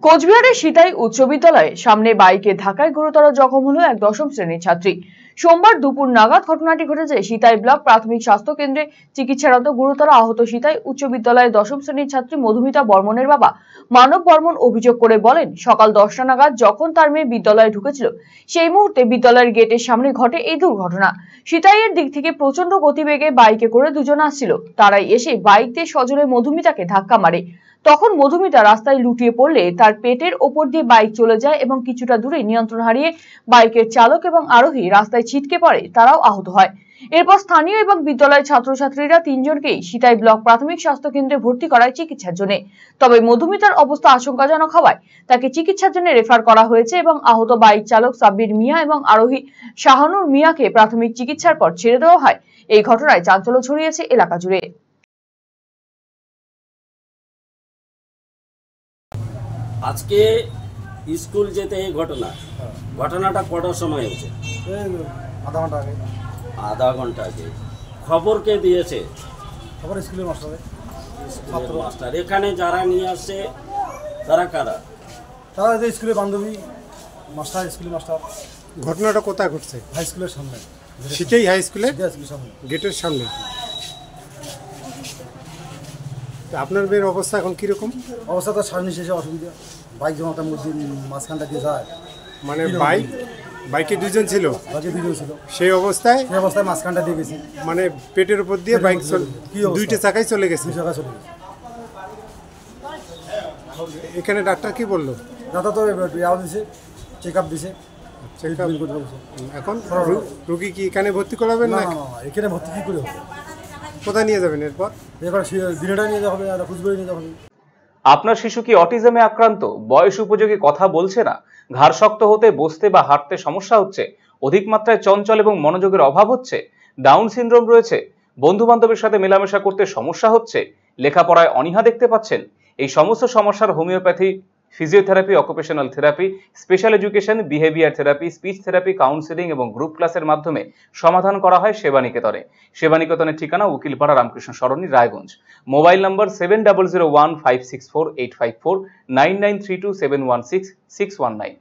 কোচবিহারের সিতাই উচ্চ বিদ্যালয়ে সামনে বাইকে ধাক্কায় গুরুতর জখম হলো এক দশম শ্রেণীর ছাত্রী। সোমবার দুপুর নাগাদ ঘটনাটি ঘটেছে সিতাই ব্লক প্রাথমিক স্বাস্থ্য কেন্দ্রে চিকিৎসারত গুরুতর আহত সিতাই উচ্চ বিদ্যালয়ের দশম শ্রেণীর ছাত্রী মধুমিতা বর্মনের বাবা মানব বর্মন অভিযোগ করে বলেন, সকাল 10টা নাগাদ যখন তার মেয়ে বিদ্যালয়ে ঢুকেছিল সেই মুহূর্তে বিদ্যালয়ের গেটের সামনে ঘটে এই দুর্ঘটনা। সিতাইয়ের দিক থেকে প্রচন্ড গতিবেগে বাইকে করে দুজন আসছিল, তারাই এসে বাইক দিয়ে সজোরে মধুমিতাকে ধাক্কা মারে। তখন মধুমিতা রাস্তায় লুটিয়ে পড়লে তার পেটের ওপর দিয়ে বাইক চলে যায় এবং কিছুটা দূরে নিয়ন্ত্রণ হারিয়ে বাইকের চালক এবং আরোহী রাস্তায় ছিটকে পড়ে, তারাও আহত হয়। এরপর স্থানীয় এবং বিদ্যালয়ের ছাত্রছাত্রীরা তিনজনকেই সিতাই ব্লক প্রাথমিক স্বাস্থ্য কেন্দ্রে ভর্তি করায় চিকিৎসার জন্য। তবে মধুমিতার অবস্থা আশঙ্কাজনক হওয়ায় তাকে চিকিৎসার জন্য রেফার করা হয়েছে এবং আহত বাইক চালক সাব্বির মিয়া এবং আরোহী শাহানুর মিয়াকে প্রাথমিক চিকিৎসার পর ছেড়ে দেওয়া হয়। এই ঘটনায় চাঞ্চল্য ছড়িয়েছে এলাকা জুড়ে। আজকে স্কুল যেতে এই ঘটনাটা কটার সময় হয়েছে? আধা ঘন্টা আগে। খবর কে দিয়েছে? খবর স্কুলের মাস্টার। এখানে যারা নিয়ে আসছে তারা কারা? তারা যে স্কুলের বান্ধবী মাস্টার, স্কুলের মাস্টার। ঘটনাটা কোথায় ঘটছে? হাই স্কুলের সামনে, সিতাই হাই স্কুলে সামনে, গেটের সামনে। আপনার মেয়ের অবস্থা এখন কিরকম? অবস্থা তো সামনে শেষে অসুবিধা, বাইক যেমন তার মধ্যে মাঝখানটা দিয়ে যায়। মানে বাইকে দুজন ছিল, বাইকে দুজন ছিল, সেই অবস্থায় মাঝখানটা দিয়ে গেছে, মানে পেটের উপর দিয়ে বাইক দুইটা চাকায় চলে গেছে। এখানে ডাক্তার কি বললো? ডাক্তার তো ইয়াও দিছে, চেক আপ দিছে। এখন রোগী কি এখানে ভর্তি করাবেন না? এখানে ভর্তি কি করে হবে? কোথায় নিয়ে যাবেন এরপর? দিনেটা নিয়ে যাওয়া হবে, আর কুচবিহারে নিয়ে যাওয়া হবে। আপনার শিশু কি অটিজমে আক্রান্ত? বয়স উপযোগী কথা বলছে না, ঘাড় শক্ত হতে, বসতে বা হাঁটতে সমস্যা হচ্ছে, অধিক মাত্রায় চঞ্চল এবং মনোযোগের অভাব হচ্ছে, ডাউন সিনড্রোম রয়েছে, বন্ধু বান্ধবের সাথে মেলামেশা করতে সমস্যা হচ্ছে, লেখাপড়ায় অনীহা দেখতে পাচ্ছেন? এই সমস্ত সমস্যার homeopathy, physiotherapy, occupational therapy, special education, behaviour therapy, speech therapy, counselling এবং গ্রুপ ক্লাসের মাধ্যমে সমাধান করা হয় সেবানিকেতনে। সেবানিকেতনের ঠিকানা উকিলপাড়া রামকৃষ্ণ সরণি, রায়গঞ্জ। Mobile number 7001564854, 9932716619।